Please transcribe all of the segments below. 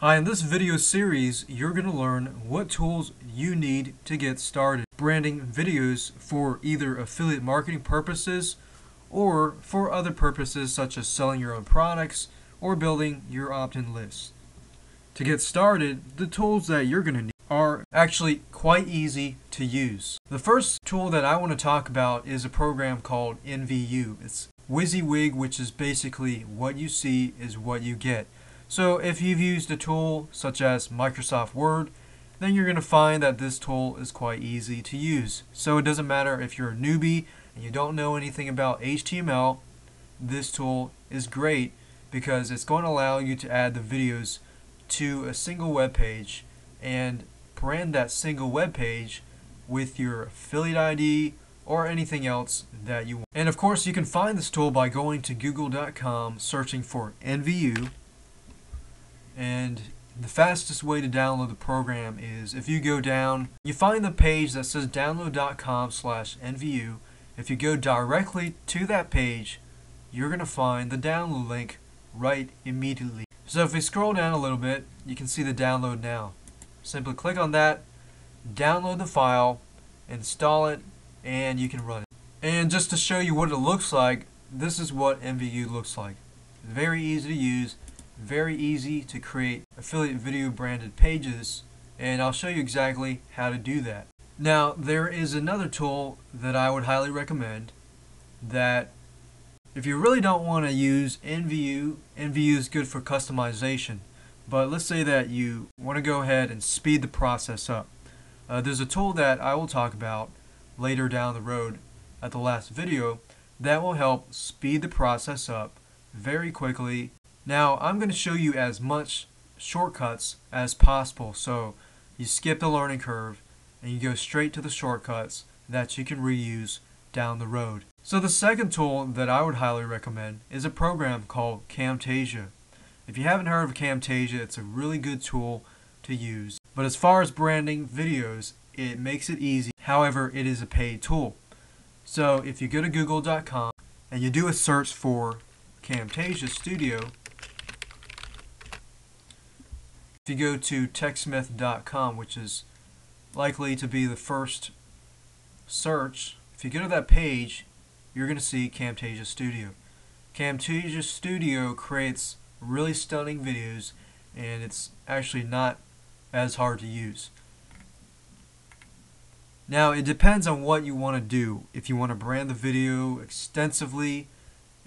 Hi, in this video series, you're going to learn what tools you need to get started branding videos for either affiliate marketing purposes or for other purposes such as selling your own products or building your opt-in list. To get started, the tools that you're going to need are actually quite easy to use. The first tool that I want to talk about is a program called NVU. It's WYSIWYG, which is basically what you see is what you get. So if you've used a tool such as Microsoft Word, then you're going to find that this tool is quite easy to use. So it doesn't matter if you're a newbie and you don't know anything about HTML, this tool is great because it's going to allow you to add the videos to a single web page and brand that single web page with your affiliate ID or anything else that you want. And of course you can find this tool by going to google.com, searching for NVU. And the fastest way to download the program is if you go down, you find the page that says download.com/NVU. If you go directly to that page, you're going to find the download link right immediately. So if we scroll down a little bit, you can see the download now. Simply click on that, download the file, install it, and you can run it. And just to show you what it looks like, this is what NVU looks like. Very easy to use. Very easy to create affiliate video branded pages, and I'll show you exactly how to do that. Now there is another tool that I would highly recommend that if you really don't want to use NVU is good for customization, but let's say that you want to go ahead and speed the process up. There's a tool that I will talk about later down the road at the last video that will help speed the process up very quickly. Now I'm going to show you as much shortcuts as possible, so you skip the learning curve and you go straight to the shortcuts that you can reuse down the road. So the second tool that I would highly recommend is a program called Camtasia. If you haven't heard of Camtasia, it's a really good tool to use. But as far as branding videos, it makes it easy. However, it is a paid tool. So if you go to google.com and you do a search for Camtasia Studio, if you go to techsmith.com, which is likely to be the first search, if you go to that page, you're going to see Camtasia Studio. Camtasia Studio creates really stunning videos, and it's actually not as hard to use. Now it depends on what you want to do. If you want to brand the video extensively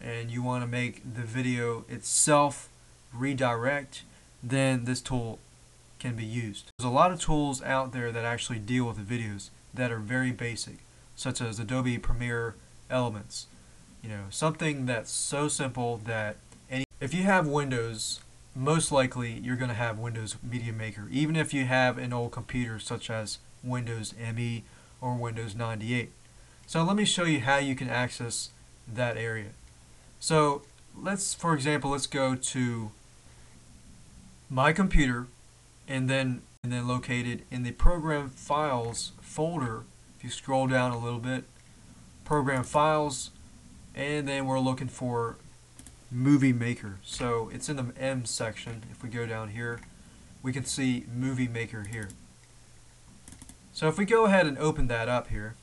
and you want to make the video itself redirect, then this tool can be used. There's a lot of tools out there that actually deal with the videos that are very basic, such as Adobe Premiere Elements. You know, something that's so simple that if you have Windows, most likely you're going to have Windows Media Maker, even if you have an old computer such as Windows ME or Windows 98. So let me show you how you can access that area. So for example, let's go to my computer and then located in the program files folder. If you scroll down a little bit, program files, and then we're looking for Movie Maker. So it's in the M section. If we go down here, we can see Movie Maker here. So if we go ahead and open that up here,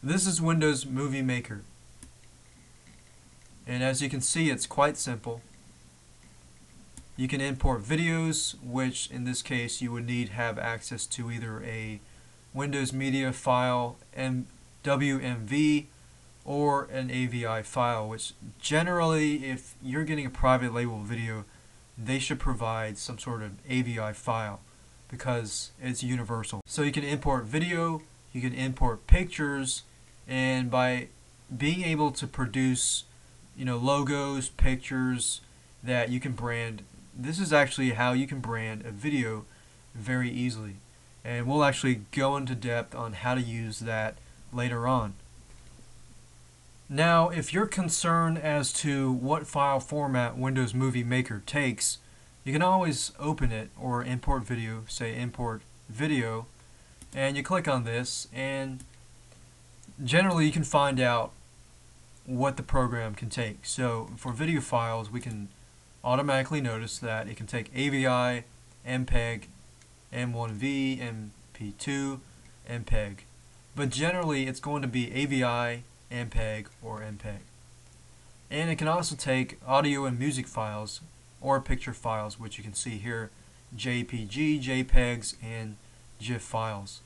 this is Windows Movie Maker. And as you can see, it's quite simple. You can import videos, which in this case you would need to have access to either a Windows Media file, WMV, or an AVI file, which generally, if you're getting a private label video, they should provide some sort of AVI file because it's universal. So you can import video, you can import pictures, and by being able to produce, logos, pictures that you can brand, this is actually how you can brand a video very easily. And we'll actually go into depth on how to use that later on. Now, if you're concerned as to what file format Windows Movie Maker takes, you can always open it or import video, say import video, and you click on this, and generally you can find out what the program can take. So for video files, we can automatically notice that it can take AVI, MPEG, M1V, MP2, MPEG. But generally it's going to be AVI, MPEG, or MPEG. And it can also take audio and music files or picture files, which you can see here, JPG, JPEGs, and GIF files,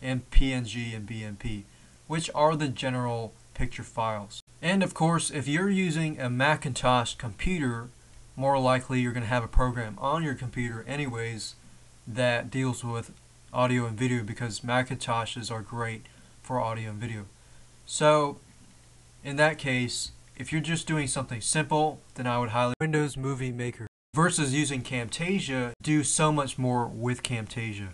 and PNG and BMP, which are the general picture files. And of course, if you're using a Macintosh computer, more likely you're going to have a program on your computer anyways that deals with audio and video, because Macintoshes are great for audio and video. So in that case, if you're just doing something simple, then I would highly Windows Movie Maker. Versus using Camtasia, do so much more with Camtasia.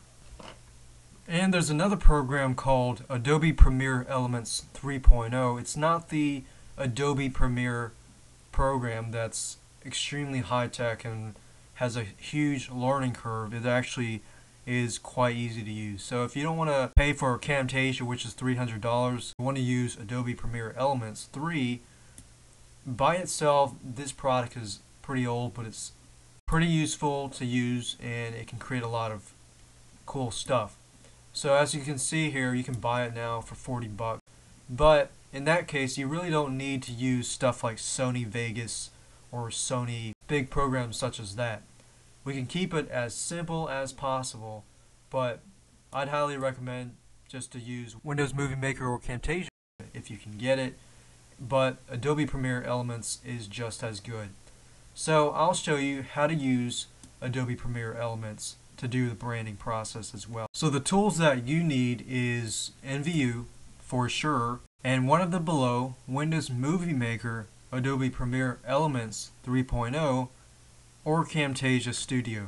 And there's another program called Adobe Premiere Elements 3.0. It's not the Adobe Premiere program that's extremely high-tech and has a huge learning curve. It actually is quite easy to use. So if you don't want to pay for Camtasia, which is $300, you want to use Adobe Premiere Elements 3. By itself, this product is pretty old, but it's pretty useful to use, and it can create a lot of cool stuff. So as you can see here, you can buy it now for 40 bucks. But in that case, you really don't need to use stuff like Sony Vegas or Sony big programs such as that. We can keep it as simple as possible, but I'd highly recommend just to use Windows Movie Maker or Camtasia if you can get it. But Adobe Premiere Elements is just as good. So I'll show you how to use Adobe Premiere Elements to do the branding process as well. So the tools that you need is NVU for sure, and one of the below, Windows Movie Maker, Adobe Premiere Elements 3.0, or Camtasia Studio.